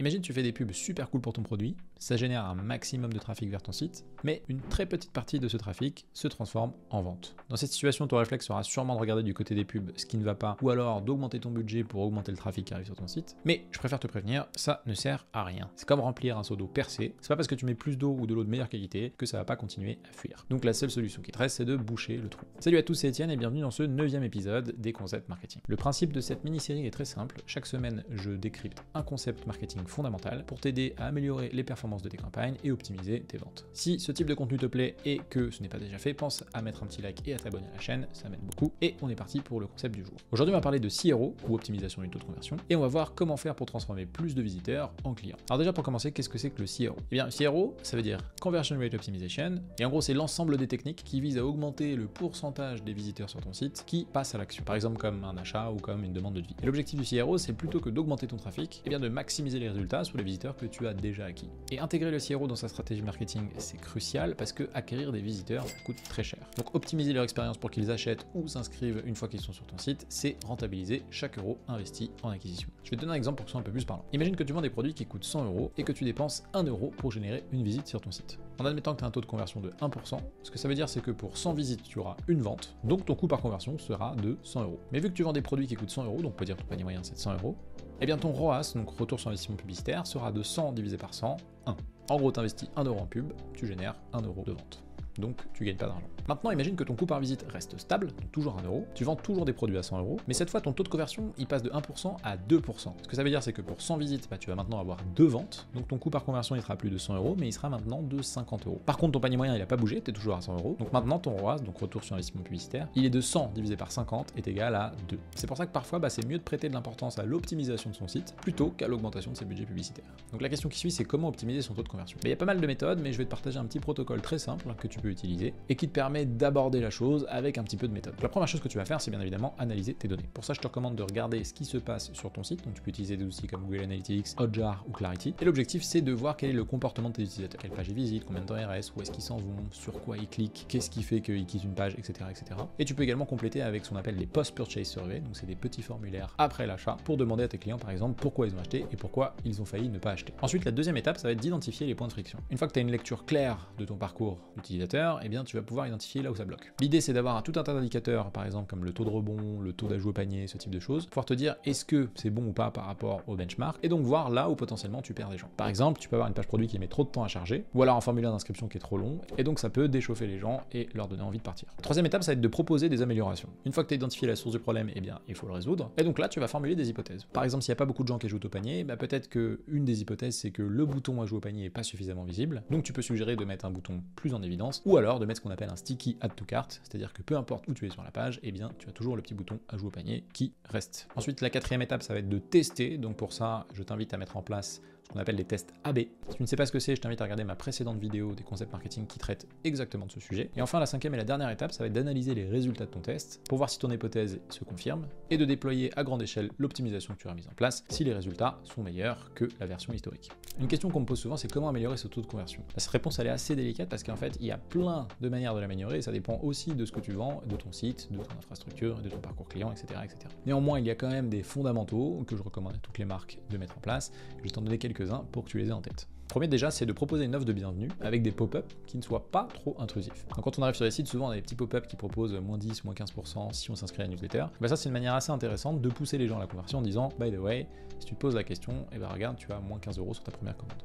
Imagine tu fais des pubs super cool pour ton produit, ça génère un maximum de trafic vers ton site, mais une très petite partie de ce trafic se transforme en vente. Dans cette situation, ton réflexe sera sûrement de regarder du côté des pubs ce qui ne va pas, ou alors d'augmenter ton budget pour augmenter le trafic qui arrive sur ton site. Mais je préfère te prévenir, ça ne sert à rien. C'est comme remplir un seau d'eau percé, c'est pas parce que tu mets plus d'eau ou de l'eau de meilleure qualité que ça va pas continuer à fuir. Donc la seule solution qui te reste, c'est de boucher le trou. Salut à tous, c'est Etienne et bienvenue dans ce 9e épisode des concepts marketing. Le principe de cette mini-série est très simple, chaque semaine je décrypte un concept marketing fondamental pour t'aider à améliorer les performances de tes campagnes et optimiser tes ventes. Si ce type de contenu te plaît et que ce n'est pas déjà fait, pense à mettre un petit like et à t'abonner à la chaîne, ça m'aide beaucoup. Et on est parti pour le concept du jour. Aujourd'hui on va parler de CRO ou optimisation du taux de conversion et on va voir comment faire pour transformer plus de visiteurs en clients. Alors déjà pour commencer, qu'est-ce que c'est que le CRO? Eh bien CRO, ça veut dire Conversion Rate Optimization et en gros c'est l'ensemble des techniques qui visent à augmenter le pourcentage des visiteurs sur ton site qui passent à l'action. Par exemple comme un achat ou comme une demande de devis. Et l'objectif du CRO, c'est plutôt que d'augmenter ton trafic, eh bien de maximiser les résultats sur les visiteurs que tu as déjà acquis. Et intégrer le CRO dans sa stratégie marketing, c'est crucial parce que acquérir des visiteurs coûte très cher. Donc optimiser leur expérience pour qu'ils achètent ou s'inscrivent une fois qu'ils sont sur ton site, c'est rentabiliser chaque euro investi en acquisition. Je vais te donner un exemple pour que ce soit un peu plus parlant. Imagine que tu vends des produits qui coûtent 100 € et que tu dépenses 1 € pour générer une visite sur ton site. En admettant que tu as un taux de conversion de 1%, ce que ça veut dire c'est que pour 100 visites, tu auras une vente, donc ton coût par conversion sera de 100 €. Mais vu que tu vends des produits qui coûtent 100 €, donc on peut dire que ton panier moyen c'est de 100 €, eh bien ton ROAS, donc retour sur investissement publicitaire, sera de 100 divisé par 100, 1. En gros, tu investis 1 € en pub, tu génères 1 € de vente. Donc tu gagnes pas d'argent. Maintenant, imagine que ton coût par visite reste stable, donc toujours 1 €, tu vends toujours des produits à 100 €, mais cette fois ton taux de conversion il passe de 1% à 2%. Ce que ça veut dire c'est que pour 100 visites, tu vas maintenant avoir 2 ventes, donc ton coût par conversion il sera plus de 100 €, mais il sera maintenant de 50 €. Par contre ton panier moyen il a pas bougé, tu es toujours à 100 €, donc maintenant ton ROAS, donc retour sur investissement publicitaire, il est de 100 divisé par 50 est égal à 2. C'est pour ça que parfois c'est mieux de prêter de l'importance à l'optimisation de son site plutôt qu'à l'augmentation de ses budgets publicitaires. Donc la question qui suit c'est comment optimiser son taux de conversion. Il y a pas mal de méthodes, mais je vais te partager un petit protocole très simple que tu peux utiliser et qui te permet d'aborder la chose avec un petit peu de méthode. La première chose que tu vas faire, c'est bien évidemment analyser tes données. Pour ça, je te recommande de regarder ce qui se passe sur ton site, donc tu peux utiliser des outils comme Google Analytics, Hotjar ou Clarity. Et l'objectif, c'est de voir quel est le comportement de tes utilisateurs. Quelle page ils visitent, combien de temps ils restent, où est-ce qu'ils s'en vont, sur quoi ils cliquent, qu'est-ce qui fait qu'ils quittent une page, etc., etc. Et tu peux également compléter avec ce qu'on appelle les post-purchase surveys, donc c'est des petits formulaires après l'achat pour demander à tes clients, par exemple, pourquoi ils ont acheté et pourquoi ils ont failli ne pas acheter. Ensuite, la deuxième étape, ça va être d'identifier les points de friction. Une fois que tu as une lecture claire de ton parcours utilisateur, eh bien, tu vas pouvoir identifier là où ça bloque. L'idée c'est d'avoir tout un tas d'indicateurs, par exemple comme le taux de rebond, le taux d'ajout au panier, ce type de choses, pour pouvoir te dire est-ce que c'est bon ou pas par rapport au benchmark, et donc voir là où potentiellement tu perds des gens. Par exemple, tu peux avoir une page produit qui met trop de temps à charger, ou alors un formulaire d'inscription qui est trop long, et donc ça peut déchauffer les gens et leur donner envie de partir. La troisième étape, ça va être de proposer des améliorations. Une fois que tu as identifié la source du problème, eh bien il faut le résoudre, et donc là tu vas formuler des hypothèses. Par exemple, s'il n'y a pas beaucoup de gens qui ajoutent au panier, peut-être que une des hypothèses c'est que le bouton ajout au panier n'est pas suffisamment visible, donc tu peux suggérer de mettre un bouton plus en évidence, ou alors de mettre ce qu'on appelle un sticky add to cart, c'est-à-dire que peu importe où tu es sur la page, eh bien tu as toujours le petit bouton ajout au panier qui reste. Ensuite, la quatrième étape, ça va être de tester, donc pour ça, je t'invite à mettre en place ce qu'on appelle les tests AB. Si tu ne sais pas ce que c'est, je t'invite à regarder ma précédente vidéo des concepts marketing qui traite exactement de ce sujet. Et enfin, la cinquième et la dernière étape, ça va être d'analyser les résultats de ton test pour voir si ton hypothèse se confirme et de déployer à grande échelle l'optimisation que tu as mise en place si les résultats sont meilleurs que la version historique. Une question qu'on me pose souvent, c'est comment améliorer ce taux de conversion. Cette réponse, elle est assez délicate parce qu'en fait, il y a plein de manières de l'améliorer et ça dépend aussi de ce que tu vends, de ton site, de ton infrastructure, de ton parcours client, etc., etc. Néanmoins, il y a quand même des fondamentaux que je recommande à toutes les marques de mettre en place. Je vais t'en donner quelques-uns pour que tu les aies en tête. Premier déjà, c'est de proposer une offre de bienvenue avec des pop-up qui ne soient pas trop intrusifs. Donc quand on arrive sur les sites, souvent on a des petits pop-up qui proposent moins 10, moins 15% si on s'inscrit à la newsletter. Ça c'est une manière assez intéressante de pousser les gens à la conversion en disant by the way, si tu te poses la question, regarde, tu as moins 15 € sur ta première commande.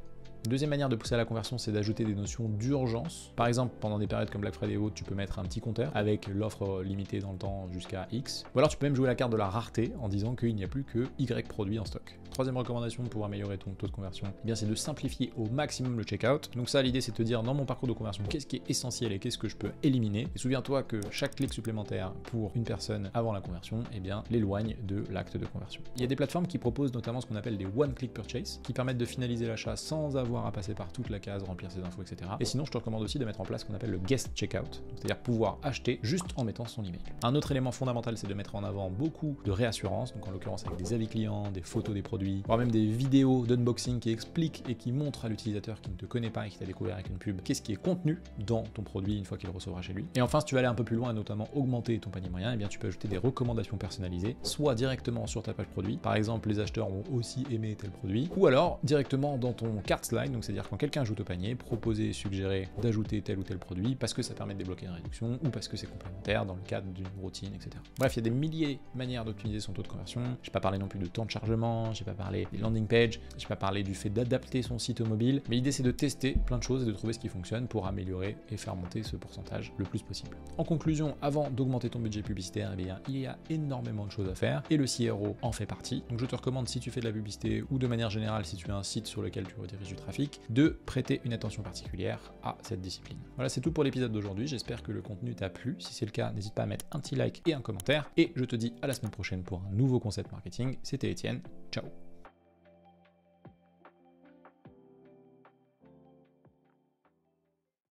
Deuxième manière de pousser à la conversion, c'est d'ajouter des notions d'urgence. Par exemple, pendant des périodes comme Black Friday et autres, tu peux mettre un petit compteur avec l'offre limitée dans le temps jusqu'à X. Ou alors tu peux même jouer la carte de la rareté en disant qu'il n'y a plus que Y produits en stock. Troisième recommandation pour améliorer ton taux de conversion, c'est de simplifier au maximum le checkout. Donc ça, l'idée c'est de te dire dans mon parcours de conversion, qu'est-ce qui est essentiel et qu'est-ce que je peux éliminer. Et souviens-toi que chaque clic supplémentaire pour une personne avant la conversion, l'éloigne de l'acte de conversion. Il y a des plateformes qui proposent notamment ce qu'on appelle des one-click purchase, qui permettent de finaliser l'achat sans avoir avoir à passer par toute la case, remplir ses infos, etc. Et sinon, je te recommande aussi de mettre en place ce qu'on appelle le guest checkout, c'est-à-dire pouvoir acheter juste en mettant son email. Un autre élément fondamental, c'est de mettre en avant beaucoup de réassurance, donc en l'occurrence avec des avis clients, des photos des produits, voire même des vidéos d'unboxing qui expliquent et qui montrent à l'utilisateur qui ne te connaît pas et qui t'a découvert avec une pub qu'est-ce qui est contenu dans ton produit une fois qu'il le recevra chez lui. Et enfin, si tu veux aller un peu plus loin et notamment augmenter ton panier moyen, eh bien tu peux ajouter des recommandations personnalisées, soit directement sur ta page produit, par exemple les acheteurs vont aussi aimer tel produit, ou alors directement dans ton cart slide, donc c'est-à-dire quand quelqu'un ajoute au panier, proposer, suggérer d'ajouter tel ou tel produit parce que ça permet de débloquer une réduction ou parce que c'est complémentaire dans le cadre d'une routine, etc. Bref, il y a des milliers de manières d'optimiser son taux de conversion. Je n'ai pas parlé non plus de temps de chargement, j'ai pas parlé des landing pages, j'ai pas parlé du fait d'adapter son site au mobile, mais l'idée c'est de tester plein de choses et de trouver ce qui fonctionne pour améliorer et faire monter ce pourcentage le plus possible. En conclusion, avant d'augmenter ton budget publicitaire, eh bien, il y a énormément de choses à faire et le CRO en fait partie. Donc je te recommande, si tu fais de la publicité ou de manière générale si tu as un site sur lequel tu rediriges du trafic, de prêter une attention particulière à cette discipline. Voilà, c'est tout pour l'épisode d'aujourd'hui. J'espère que le contenu t'a plu. Si c'est le cas, n'hésite pas à mettre un petit like et un commentaire. Et je te dis à la semaine prochaine pour un nouveau concept marketing. C'était Étienne. Ciao.